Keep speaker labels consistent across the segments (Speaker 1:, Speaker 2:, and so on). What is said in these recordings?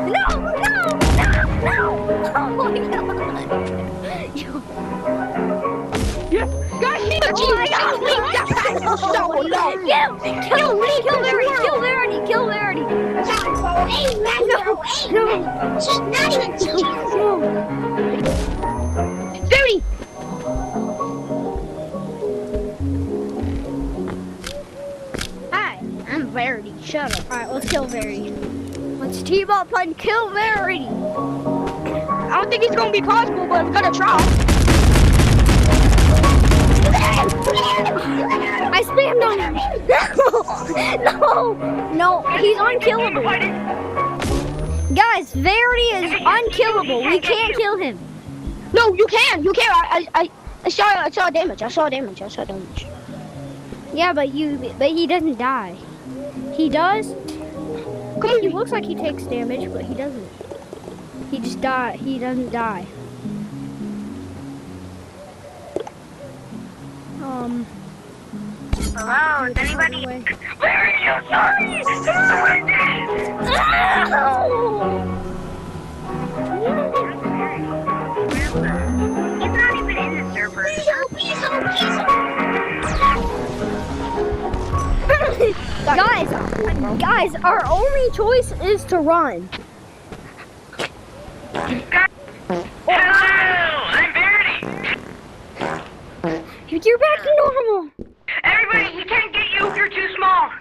Speaker 1: Oh my god!
Speaker 2: Guys, he's a
Speaker 1: Oh my god!
Speaker 2: so low.
Speaker 1: Kill Verity! Kill Verity!
Speaker 3: She's not even teaching.
Speaker 2: Verity!
Speaker 1: Hi, I'm Verity. Shut up. Alright, let's kill Verity. Let's team up and kill Verity!
Speaker 2: I don't think it's gonna be possible, but I'm gonna try.
Speaker 1: I spammed on him! No, he's unkillable. Guys, Verity is unkillable. We can't kill him.
Speaker 2: No, you can. I saw damage.
Speaker 1: Yeah, but he doesn't die. He does?
Speaker 2: Come on,
Speaker 1: He looks like he takes damage, but he doesn't. He just die. He doesn't die.
Speaker 3: Hello, is anybody?
Speaker 1: Where are you? Sorry!
Speaker 3: He's not even in the server.
Speaker 1: Guys, our only choice is to run.
Speaker 3: Hello, I'm Verity.
Speaker 1: You're back to normal.
Speaker 3: Everybody, he can't get you if you're too small.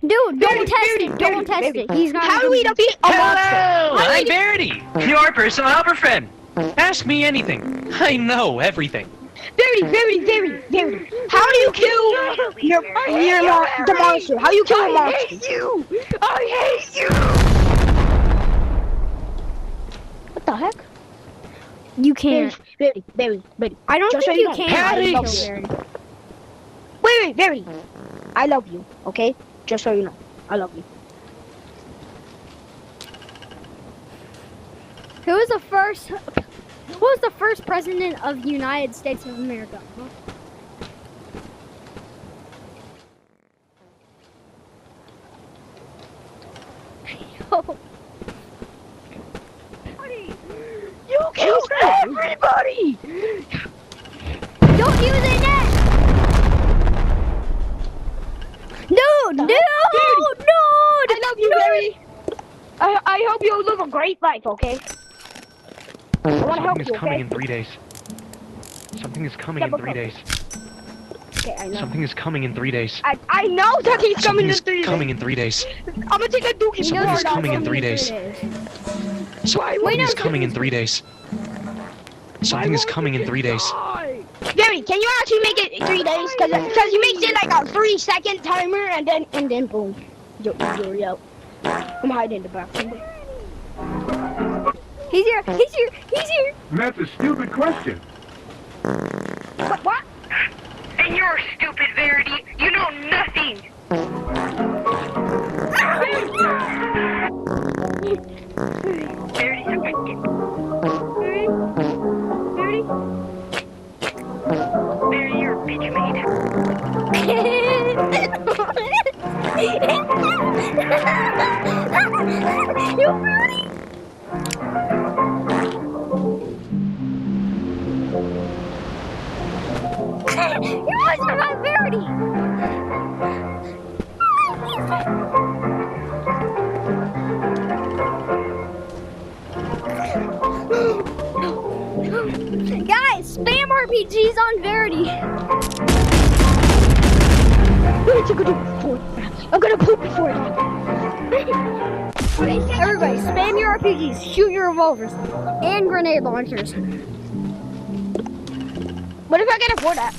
Speaker 1: Dude, don't test it. Don't test it. He's not.
Speaker 2: how do we defeat a monster?
Speaker 4: Hello, I'm Verity, your personal helper friend. Ask me anything. I know everything.
Speaker 2: Verity. How do you kill the monster? How do you kill a monster? I hate you. What the heck?
Speaker 1: You can't.
Speaker 2: Verity.
Speaker 1: I don't
Speaker 2: Just
Speaker 1: think
Speaker 2: so
Speaker 1: you
Speaker 2: you
Speaker 1: can.
Speaker 2: know.
Speaker 4: Alex!
Speaker 2: Wait, Verity. I love you, okay? Just so you know. I love you.
Speaker 1: Who was the first president of the United States of America? Huh?
Speaker 2: You killed everybody!
Speaker 1: Don't use it yet! No!
Speaker 2: I love you, Verity. I hope you live a great life, okay? I want to help
Speaker 4: Something is
Speaker 2: you,
Speaker 4: coming
Speaker 2: okay?
Speaker 4: in 3 days. Something is coming in 3 days.
Speaker 2: Okay, I know.
Speaker 4: Something is coming in 3 days.
Speaker 2: I know that he's coming in 3 days.
Speaker 4: coming in 3 days.
Speaker 2: I'm gonna take a dookie.
Speaker 4: Something is coming in 3 days. Something is coming in 3 days. Something is coming in 3 days.
Speaker 2: Gary, can you actually make it 3 days? Cause he makes it like a 3-second timer and then boom. You're out. I'm hiding in the bathroom.
Speaker 1: He's here!
Speaker 5: That's a stupid question.
Speaker 2: What?
Speaker 3: And you're stupid, Verity. You know nothing. Verity's a wicked. Verity, you're a bitch
Speaker 1: You Verity! You guys are not Verity! Guys, spam RPGs on Verity!
Speaker 2: I'm gonna poop before that.
Speaker 1: Everybody, spam your RPGs, shoot your revolvers, and grenade launchers.
Speaker 2: What if I can afford that?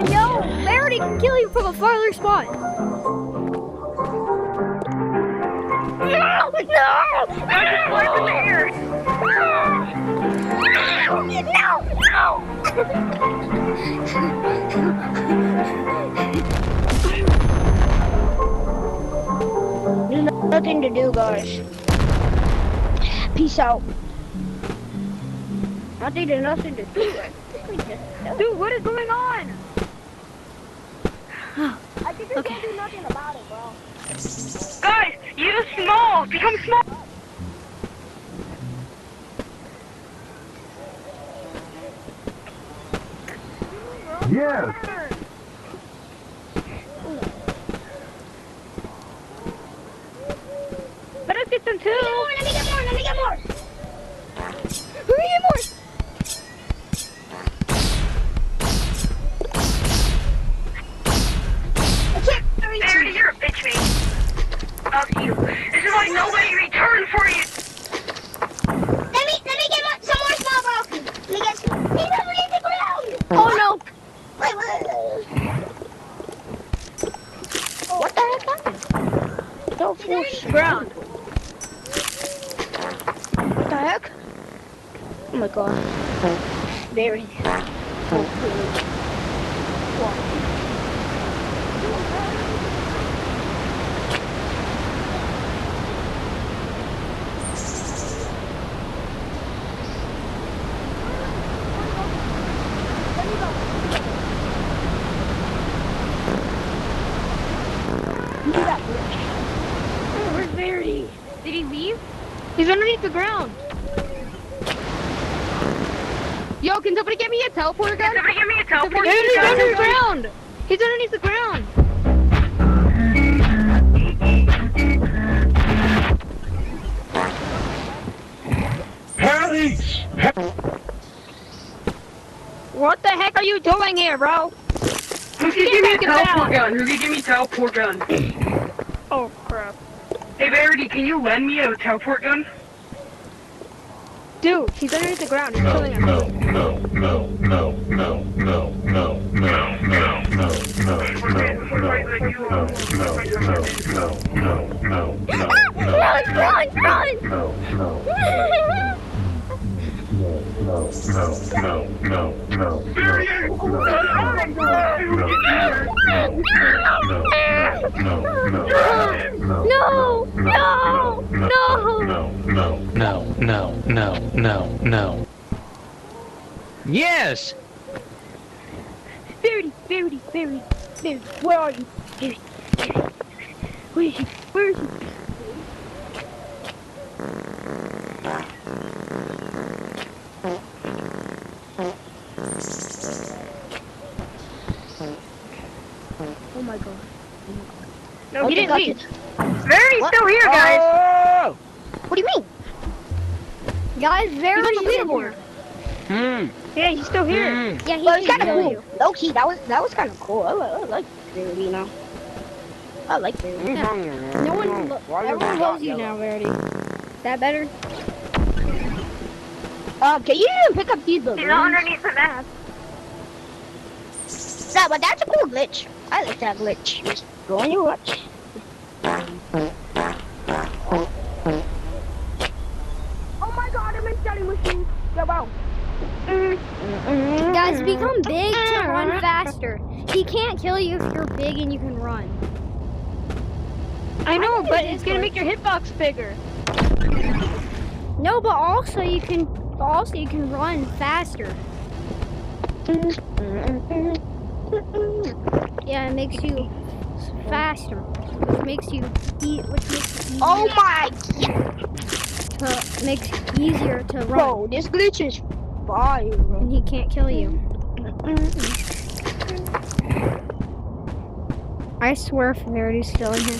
Speaker 1: No, Verity can kill you from a farther spot. No!
Speaker 2: There's nothing to do, guys. Peace out. I think there's nothing to do.
Speaker 3: Dude, what is going on?
Speaker 2: I think we can't do nothing about it, bro.
Speaker 3: Guys, use small. Become small.
Speaker 5: Yes.
Speaker 3: Let us get some too.
Speaker 2: Let me get more.
Speaker 1: Let me get more.
Speaker 3: Verity, you're a bitch, mate. Fuck you. This is why nobody returned for you.
Speaker 1: Let me get some more small broken. Let me get some. He's underneath the ground.
Speaker 2: Oh no!
Speaker 1: Wait.
Speaker 2: What the heck happened? Don't force ground. What the heck? Oh my god. Very.
Speaker 3: Where's Verity? Did he leave?
Speaker 2: He's underneath the ground. Yo, can somebody get me a teleport gun?
Speaker 3: Somebody give me a teleport.
Speaker 2: He's under the ground. He's underneath the ground.
Speaker 5: Patties!
Speaker 2: What the heck are you doing here, bro?
Speaker 3: Who can give me a teleport gun? Who can give me a teleport gun?
Speaker 2: Oh crap.
Speaker 3: Hey Verity, can you lend me a teleport gun?
Speaker 2: Dude, he's underneath the ground. He's killing everyone.
Speaker 4: No. Yes!
Speaker 2: Verity, where are you? Verity. Where is he? Oh my god.
Speaker 3: No, he didn't leave. Verity's still here, guys.
Speaker 2: Oh! What do you mean?
Speaker 1: Guys,
Speaker 2: He's
Speaker 1: Verity's
Speaker 2: on the leaderboard.
Speaker 3: Yeah, he's still here.
Speaker 1: Yeah, he
Speaker 2: Well, it's
Speaker 1: can
Speaker 2: kind of
Speaker 1: kill
Speaker 2: cool.
Speaker 1: you.
Speaker 2: Low key, that was kind of cool. I like Verity, you know. I like Verity.
Speaker 1: No one, everyone loves you now, Verity. Is that better?
Speaker 2: Can you even pick up these balloons?
Speaker 3: He's not underneath the map.
Speaker 2: Yeah, but that's a cool glitch. I like that glitch. Just go on your watch. Oh my god, I'm in study machine. Go out.
Speaker 1: Guys, become big to run faster. He can't kill you if you're big and you can run.
Speaker 2: I know, but it's gonna make your hitbox bigger.
Speaker 1: No, but also you can run faster. Yeah, it makes you faster, which makes you easier
Speaker 2: Oh my!
Speaker 1: makes it easier to run.
Speaker 2: Bro, this glitch is fire, bro.
Speaker 1: And he can't kill you. I swear if Verity's still in here.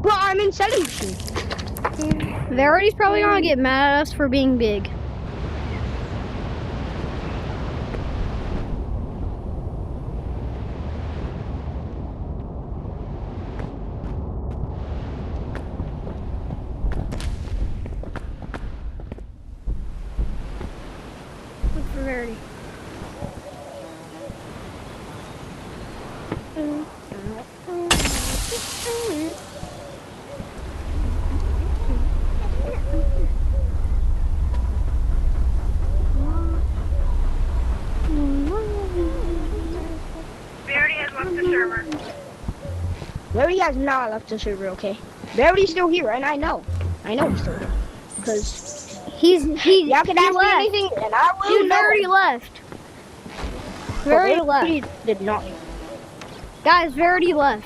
Speaker 2: Bro, I'm in selling machine.
Speaker 1: Verity's probably gonna get mad at us for being big. Look for Verity.
Speaker 2: Verity has not left the server, okay? Verity's still here, and I know he's still here. Because y'all can ask me
Speaker 1: left.
Speaker 2: anything, and I will
Speaker 1: Dude,
Speaker 2: know.
Speaker 1: Verity left. Verity left.
Speaker 2: Did not.
Speaker 1: Guys, Verity left.